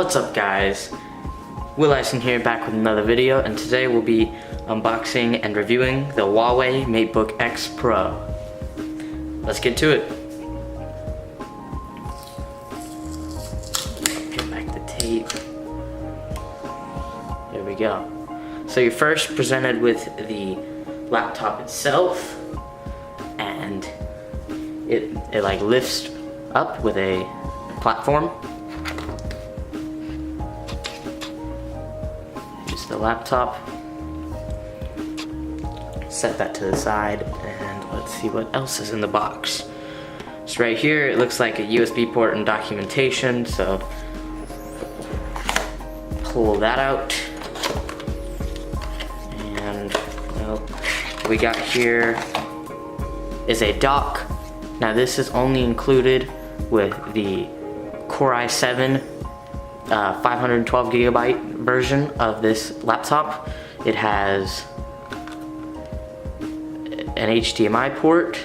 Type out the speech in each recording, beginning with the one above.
What's up guys? Will Eisen here, back with another video, and today we'll be unboxing and reviewing the Huawei Matebook X Pro. Let's get to it. Peel back the tape. There we go. So you're first presented with the laptop itself, and it like lifts up with a platform. Just the laptop. Set that to the side, and let's see what else is in the box. So right here it looks like a USB port and documentation, so pull that out. And what we got here is a dock. Now this is only included with the Core i7 512 gigabyte version of this laptop. It has an HDMI port,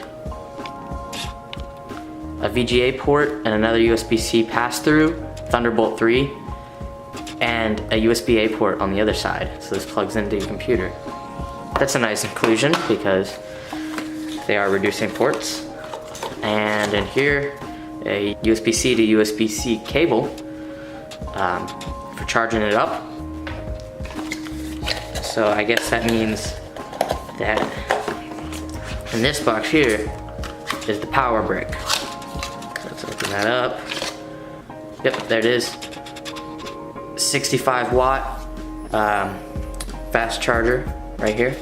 a VGA port, and another USB-C pass-through, Thunderbolt 3, and a USB-A port on the other side, so this plugs into your computer. That's a nice inclusion because they are reducing ports. And in here, a USB-C to USB-C cable for charging it up. So I guess that means that in this box here is the power brick. So let's open that up. Yep, there it is. 65 watt fast charger right here.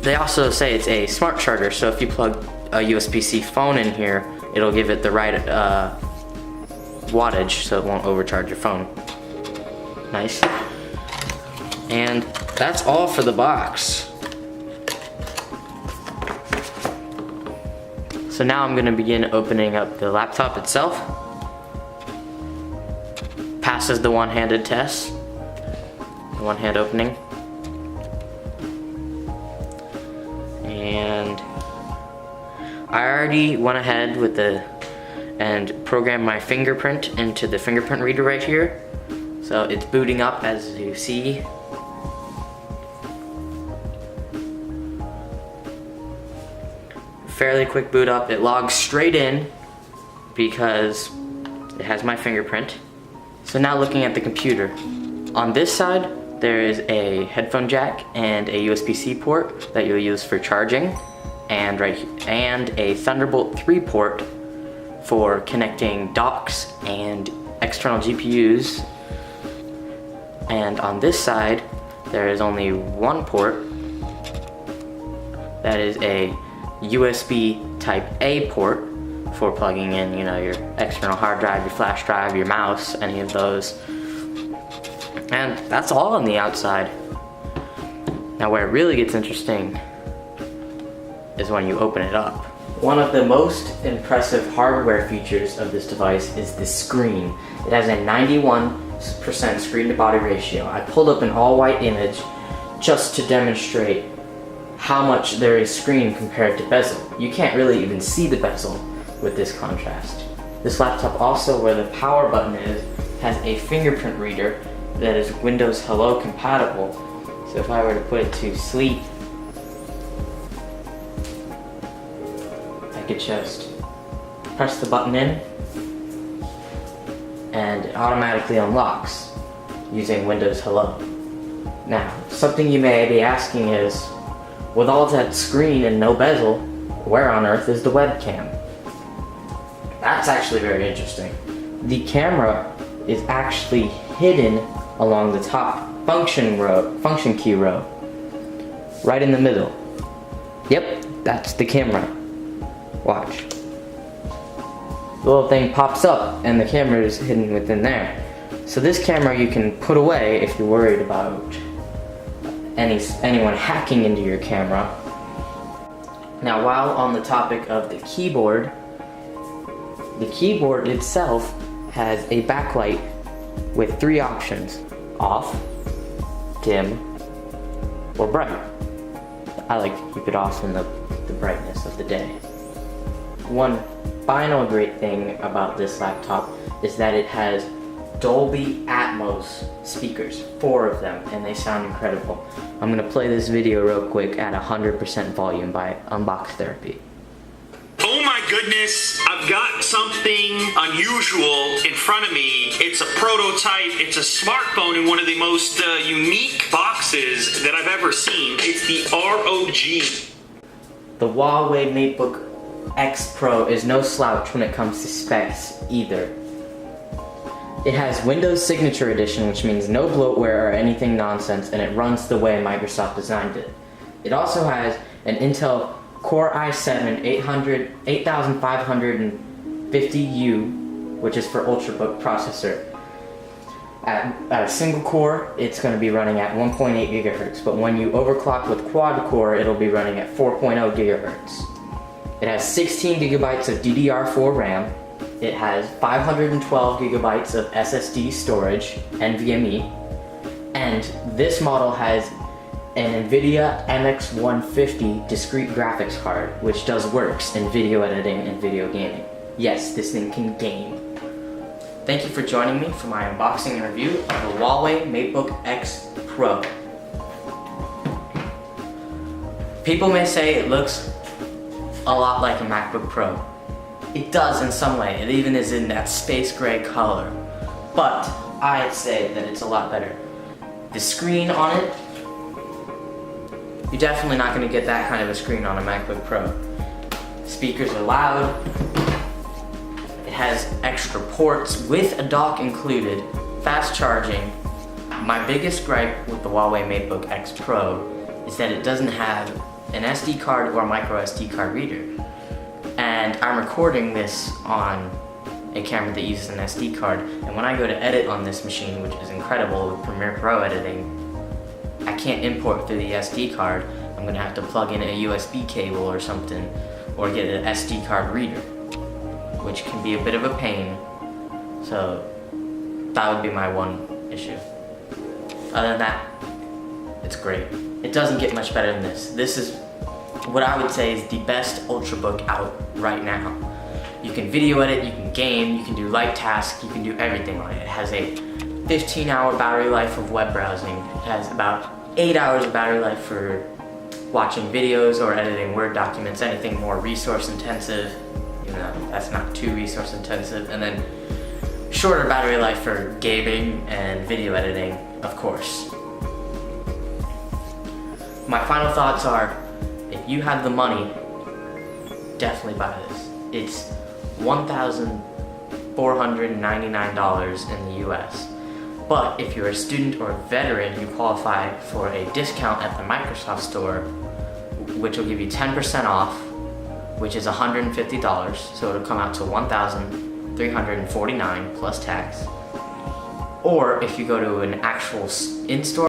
They also say it's a smart charger, so if you plug a USB-C phone in here, it'll give it the right wattage so it won't overcharge your phone. Nice. And that's all for the box. So now I'm gonna begin opening up the laptop itself. Passes the one-handed test, the one-hand opening. And I already went ahead with and programmed my fingerprint into the fingerprint reader right here. So it's booting up, as you see. Fairly quick boot up. It logs straight in because it has my fingerprint. So now looking at the computer. On this side, there is a headphone jack and a USB-C port that you'll use for charging, and a Thunderbolt 3 port for connecting docks and external GPUs. And on this side, there is only one port. That is a USB Type A port for plugging in, your external hard drive, your flash drive, your mouse, any of those. And that's all on the outside. Now where it really gets interesting is when you open it up. One of the most impressive hardware features of this device is the screen. It has a 91% screen to body ratio. I pulled up an all-white image just to demonstrate how much there is screen compared to bezel. You can't really even see the bezel with this contrast. This laptop also, where the power button is, has a fingerprint reader that is Windows Hello compatible. So if I were to put it to sleep, I could just press the button in and it automatically unlocks using Windows Hello. Now, something you may be asking is, with all that screen and no bezel, where on earth is the webcam? That's actually very interesting. The camera is actually hidden along the top function key row, right in the middle. Yep, that's the camera. Watch. The little thing pops up and the camera is hidden within there. So this camera you can put away if you're worried about anyone hacking into your camera. Now, while on the topic of the keyboard itself has a backlight with 3 options: off, dim, or bright. I like to keep it off in the brightness of the day. One final great thing about this laptop is that it has Dolby Atmos speakers, 4 of them, and they sound incredible. I'm gonna play this video real quick at 100% volume by Unbox Therapy. Oh my goodness, I've got something unusual in front of me. It's a prototype, it's a smartphone in one of the most unique boxes that I've ever seen. It's the ROG. The Huawei Matebook X Pro is no slouch when it comes to specs either. It has Windows Signature Edition, which means no bloatware or anything nonsense, and it runs the way Microsoft designed it. It also has an Intel Core i7 8550U, which is for Ultrabook processor. At a single core, it's going to be running at 1.8 gigahertz, but when you overclock with quad core, it'll be running at 4.0 gigahertz. It has 16 gigabytes of DDR4 RAM. It has 512 gigabytes of SSD storage, NVMe, and this model has an NVIDIA MX150 discrete graphics card, which does works in video editing and video gaming. Yes, this thing can game. Thank you for joining me for my unboxing and review of the Huawei Matebook X Pro. People may say it looks a lot like a MacBook Pro. It does in some way, it even is in that space gray color. But I'd say that it's a lot better. The screen on it, you're definitely not going to get that kind of a screen on a MacBook Pro. Speakers are loud. It has extra ports with a dock included, fast charging. My biggest gripe with the Huawei Matebook X Pro is that it doesn't have an SD card or micro SD card reader. And I'm recording this on a camera that uses an SD card, and when I go to edit on this machine, which is incredible with Premiere Pro editing, I can't import through the SD card. I'm gonna have to plug in a USB cable or something, or get an SD card reader, which can be a bit of a pain. So that would be my one issue. Other than that, it's great. It doesn't get much better than this. This is what I would say is the best Ultrabook out right now. You can video edit, you can game, you can do light tasks, you can do everything on it. It has a 15-hour battery life of web browsing. It has about 8 hours of battery life for watching videos or editing Word documents, anything more resource intensive, even though that's not too resource intensive, and then shorter battery life for gaming and video editing, of course. My final thoughts are, if you have the money, definitely buy this. It's $1,499 in the US. But if you're a student or a veteran, you qualify for a discount at the Microsoft Store, which will give you 10% off, which is $150, so it'll come out to $1,349 plus tax. Or if you go to an actual in-store